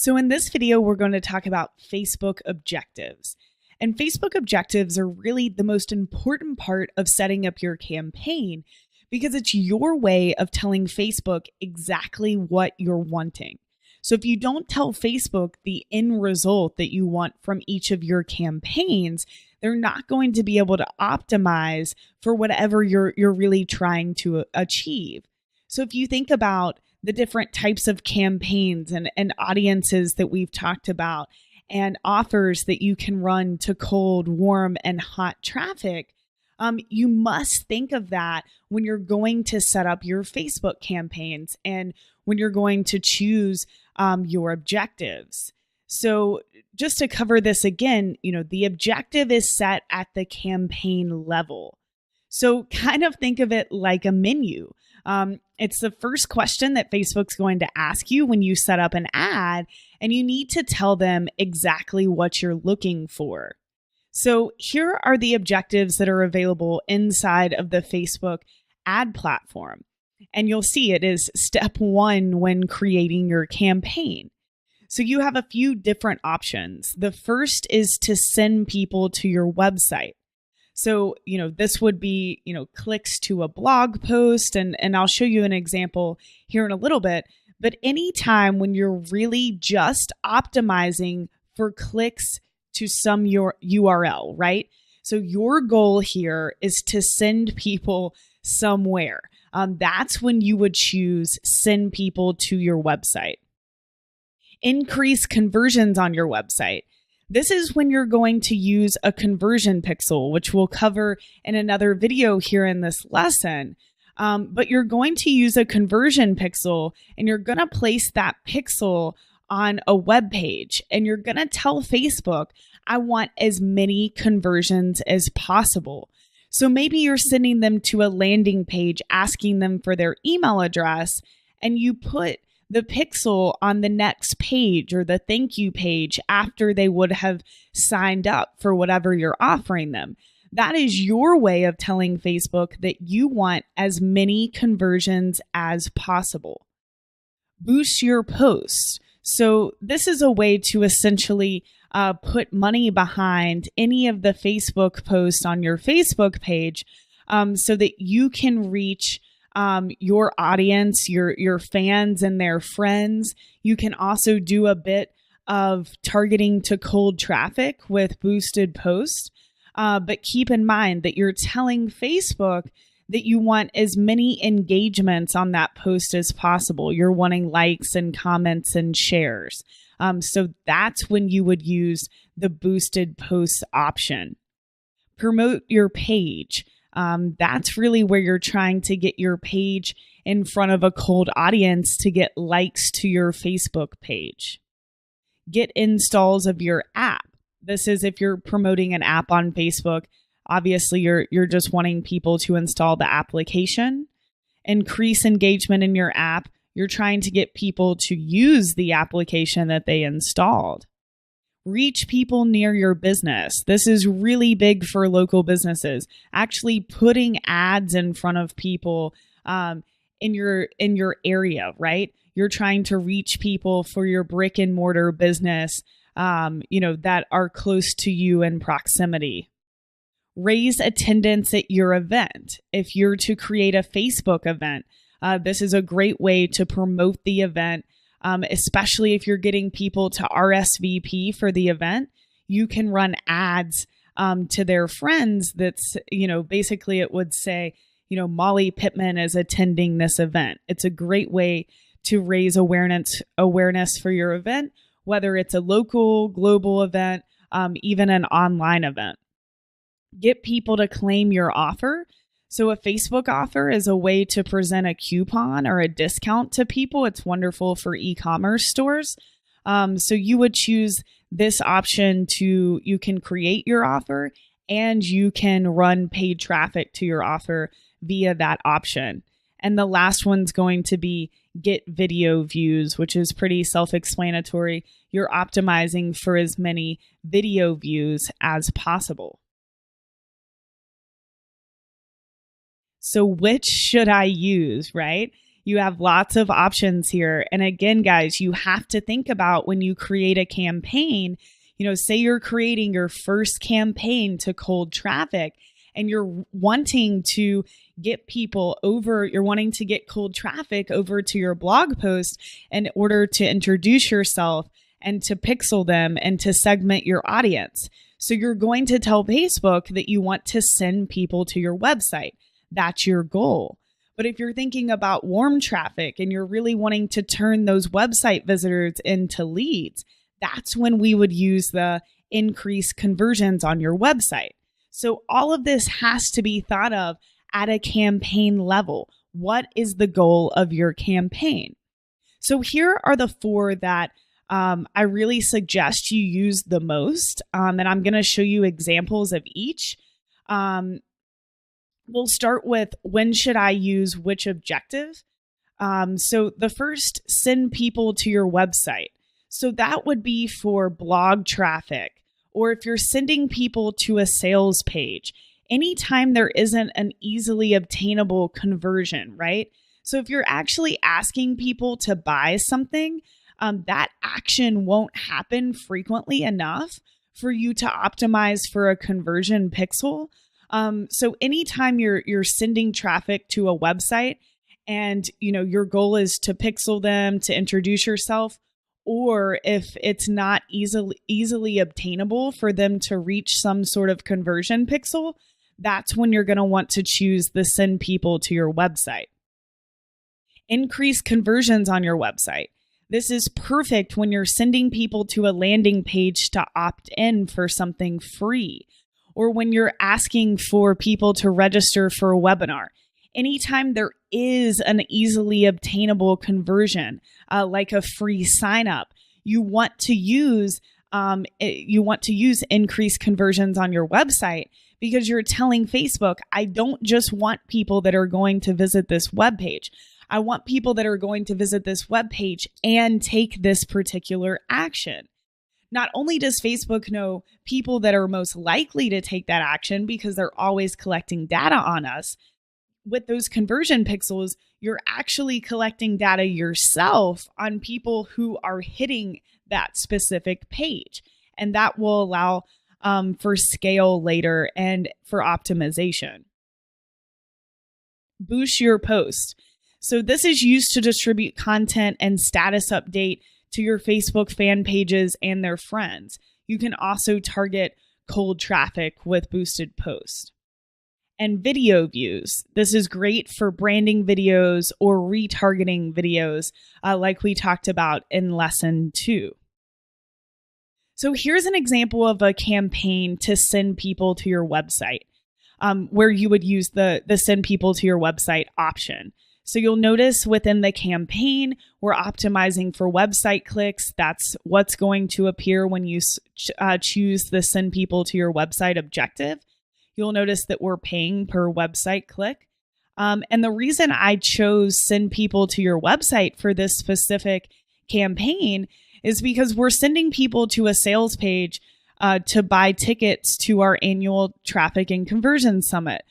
So in this video, we're going to talk about Facebook objectives. And Facebook objectives are really the most important part of setting up your campaign because it's your way of telling Facebook exactly what you're wanting. So if you don't tell Facebook the end result that you want from each of your campaigns, they're not going to be able to optimize for whatever you're really trying to achieve. So if you think about the different types of campaigns and audiences that we've talked about and offers that you can run to cold, warm, and hot traffic, you must think of that when you're going to set up your Facebook campaigns and when you're going to choose your objectives. So just to cover this again, the objective is set at the campaign level. So kind of think of it like a menu. It's the first question that Facebook's going to ask you when you set up an ad, and you need to tell them exactly what you're looking for. So here are the objectives that are available inside of the Facebook ad platform. And you'll see it is step 1 when creating your campaign. So you have a few different options. The first is to send people to your website. So, this would be, clicks to a blog post, and I'll show you an example here in a little bit. But anytime when you're really just optimizing for clicks to some your URL, right? So your goal here is to send people somewhere. That's when you would choose send people to your website. Increase conversions on your website. This is when you're going to use a conversion pixel, which we'll cover in another video here in this lesson. But you're going to use a conversion pixel and you're going to place that pixel on a web page and you're going to tell Facebook, I want as many conversions as possible. So maybe you're sending them to a landing page, asking them for their email address, and you put the pixel on the next page or the thank you page after they would have signed up for whatever you're offering them. That is your way of telling Facebook that you want as many conversions as possible. Boost your posts. So this is a way to essentially put money behind any of the Facebook posts on your Facebook page so that you can reach your audience, your fans and their friends. You can also do a bit of targeting to cold traffic with boosted posts. But keep in mind that you're telling Facebook that you want as many engagements on that post as possible. You're wanting likes and comments and shares. So that's when you would use the boosted posts option. Promote your page. That's really where you're trying to get your page in front of a cold audience to get likes to your Facebook page. Get installs of your app. This is if you're promoting an app on Facebook. Obviously, you're just wanting people to install the application. Increase engagement in your app. You're trying to get people to use the application that they installed. Reach people near your business. This is really big for local businesses. Actually putting ads in front of people in your area, right? You're trying to reach people for your brick and mortar business, that are close to you in proximity. Raise attendance at your event. If you're to create a Facebook event, this is a great way to promote the event. Especially if you're getting people to RSVP for the event, you can run ads to their friends that's, basically it would say, Molly Pittman is attending this event. It's a great way to raise awareness for your event, whether it's a local, global event, even an online event. Get people to claim your offer. So a Facebook offer is a way to present a coupon or a discount to people. It's wonderful for e-commerce stores. So you would choose this option you can create your offer and you can run paid traffic to your offer via that option. And the last one's going to be get video views, which is pretty self-explanatory. You're optimizing for as many video views as possible. So which should I use, right? You have lots of options here. And again, guys, you have to think about when you create a campaign, say you're creating your first campaign to cold traffic and you're wanting to get people over, you're wanting to get cold traffic over to your blog post in order to introduce yourself and to pixel them and to segment your audience. So you're going to tell Facebook that you want to send people to your website. That's your goal. But if you're thinking about warm traffic and you're really wanting to turn those website visitors into leads, that's when we would use the increased conversions on your website. So all of this has to be thought of at a campaign level. What is the goal of your campaign? So here are the 4 that I really suggest you use the most. And I'm going to show you examples of each. We'll start with when should I use which objective. So the first, send people to your website. So that would be for blog traffic, or if you're sending people to a sales page, anytime there isn't an easily obtainable conversion, right? So if you're actually asking people to buy something, that action won't happen frequently enough for you to optimize for a conversion pixel. So anytime you're sending traffic to a website and your goal is to pixel them, to introduce yourself, or if it's not easily obtainable for them to reach some sort of conversion pixel, that's when you're going to want to choose the send people to your website. Increase conversions on your website. This is perfect when you're sending people to a landing page to opt in for something free, or when you're asking for people to register for a webinar. Anytime there is an easily obtainable conversion, like a free sign up, you want to use increased conversions on your website, because you're telling Facebook, I don't just want people that are going to visit this webpage. I want people that are going to visit this webpage and take this particular action. Not only does Facebook know people that are most likely to take that action because they're always collecting data on us, with those conversion pixels, you're actually collecting data yourself on people who are hitting that specific page. And that will allow for scale later and for optimization. Boost your post. So this is used to distribute content and status update to your Facebook fan pages and their friends. You can also target cold traffic with boosted posts. And video views. This is great for branding videos or retargeting videos, like we talked about in lesson 2. So here's an example of a campaign to send people to your website, where you would use the send people to your website option. So you'll notice within the campaign, we're optimizing for website clicks. That's what's going to appear when you choose the send people to your website objective. You'll notice that we're paying per website click. And the reason I chose send people to your website for this specific campaign is because we're sending people to a sales page to buy tickets to our annual traffic and conversion summit.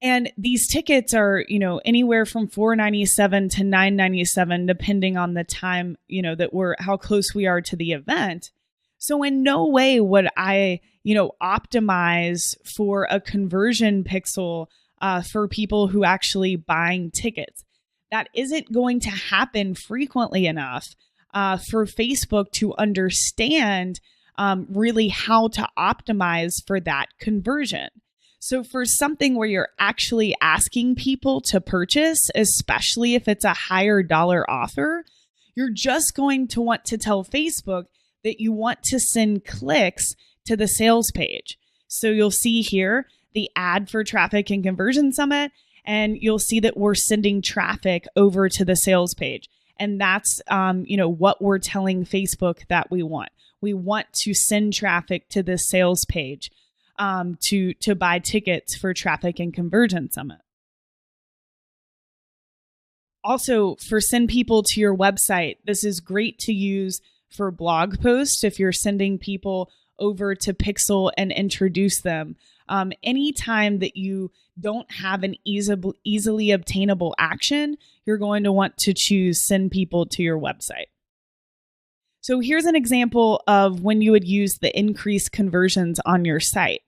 And these tickets are, anywhere from $4.97 to $9.97, depending on the time, how close we are to the event. So in no way would I, optimize for a conversion pixel for people who actually buying tickets. That isn't going to happen frequently enough for Facebook to understand really how to optimize for that conversion. So for something where you're actually asking people to purchase, especially if it's a higher dollar offer, you're just going to want to tell Facebook that you want to send clicks to the sales page. So you'll see here the ad for Traffic and Conversion Summit, and you'll see that we're sending traffic over to the sales page. And that's, what we're telling Facebook that we want. We want to send traffic to the sales page to buy tickets for Traffic and Conversion Summit. Also, for send people to your website, this is great to use for blog posts if you're sending people over to Pixel and introduce them. Anytime that you don't have an easily obtainable action, you're going to want to choose send people to your website. So here's an example of when you would use the increased conversions on your site.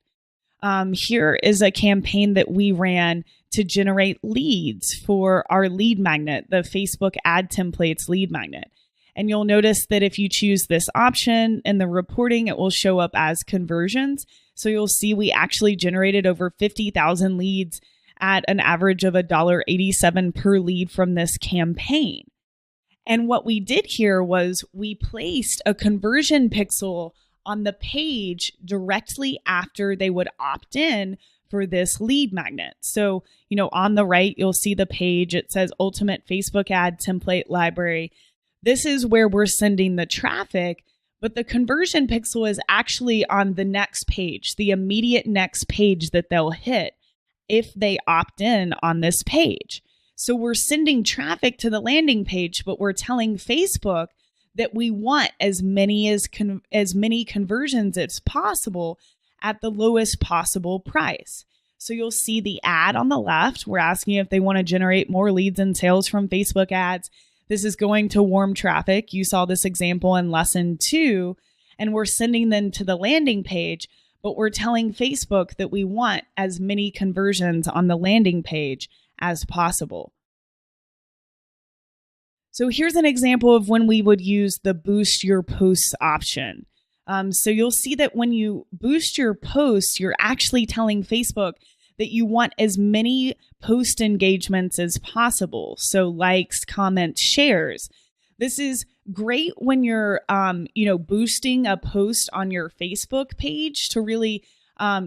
Here is a campaign that we ran to generate leads for our lead magnet, the Facebook ad templates lead magnet. And you'll notice that if you choose this option in the reporting, it will show up as conversions. So you'll see we actually generated over 50,000 leads at an average of $1.87 per lead from this campaign. And what we did here was we placed a conversion pixel on the page directly after they would opt in for this lead magnet. So, on the right, you'll see the page. It says Ultimate Facebook Ad Template Library. This is where we're sending the traffic, but the conversion pixel is actually on the next page, the immediate next page that they'll hit if they opt in on this page. So we're sending traffic to the landing page, but we're telling Facebook that we want as many conversions as possible at the lowest possible price. So you'll see the ad on the left. We're asking if they want to generate more leads and sales from Facebook ads. This is going to warm traffic. You saw this example in lesson 2, and we're sending them to the landing page, but we're telling Facebook that we want as many conversions on the landing page as possible. So here's an example of when we would use the boost your posts option. So you'll see that when you boost your posts, you're actually telling Facebook that you want as many post engagements as possible. So likes, comments, shares. This is great when you're, boosting a post on your Facebook page to really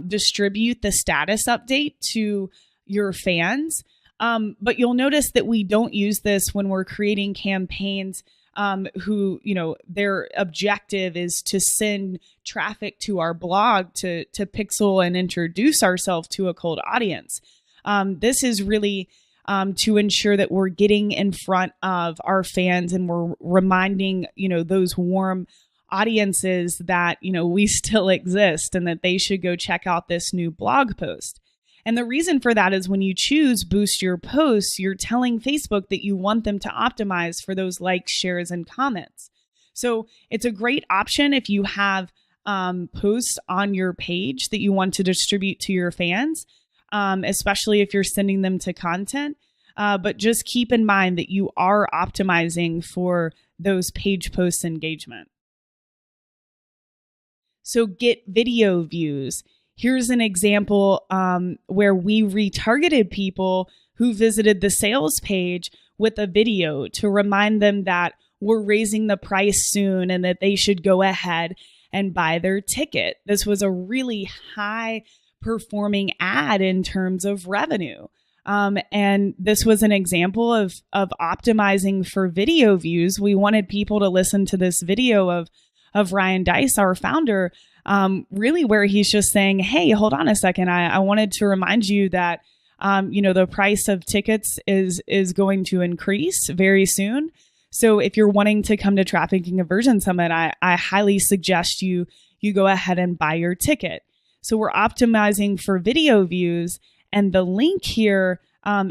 distribute the status update to your fans. But you'll notice that we don't use this when we're creating campaigns who, their objective is to send traffic to our blog to pixel and introduce ourselves to a cold audience. This is really to ensure that we're getting in front of our fans and we're reminding, those warm audiences that, we still exist and that they should go check out this new blog post. And the reason for that is when you choose boost your posts, you're telling Facebook that you want them to optimize for those likes, shares, and comments. So it's a great option if you have posts on your page that you want to distribute to your fans, especially if you're sending them to content. But just keep in mind that you are optimizing for those page post engagement. So get video views. Here's an example where we retargeted people who visited the sales page with a video to remind them that we're raising the price soon and that they should go ahead and buy their ticket. This was a really high performing ad in terms of revenue. And this was an example of optimizing for video views. We wanted people to listen to this video of Ryan Deiss, our founder, really where he's just saying, hey, hold on a second. I wanted to remind you that, the price of tickets is going to increase very soon. So if you're wanting to come to Traffic and Conversion Summit, I highly suggest you go ahead and buy your ticket. So we're optimizing for video views, and the link here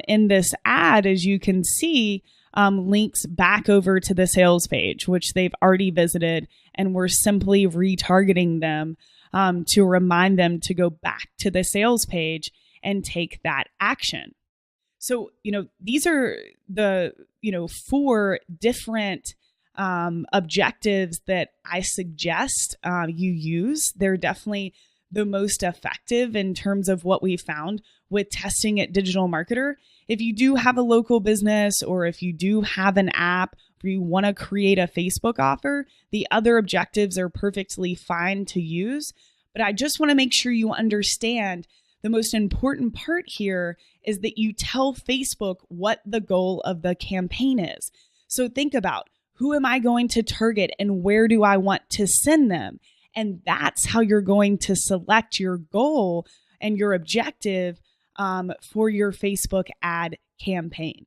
in this ad, as you can see, links back over to the sales page, which they've already visited, and we're simply retargeting them to remind them to go back to the sales page and take that action. So, these are the, 4 different objectives that I suggest you use. They're definitely the most effective in terms of what we found with testing at Digital Marketer. If you do have a local business or if you do have an app or you want to create a Facebook offer, the other objectives are perfectly fine to use. But I just want to make sure you understand the most important part here is that you tell Facebook what the goal of the campaign is. So think about, who am I going to target and where do I want to send them? And that's how you're going to select your goal and your objective for your Facebook ad campaign.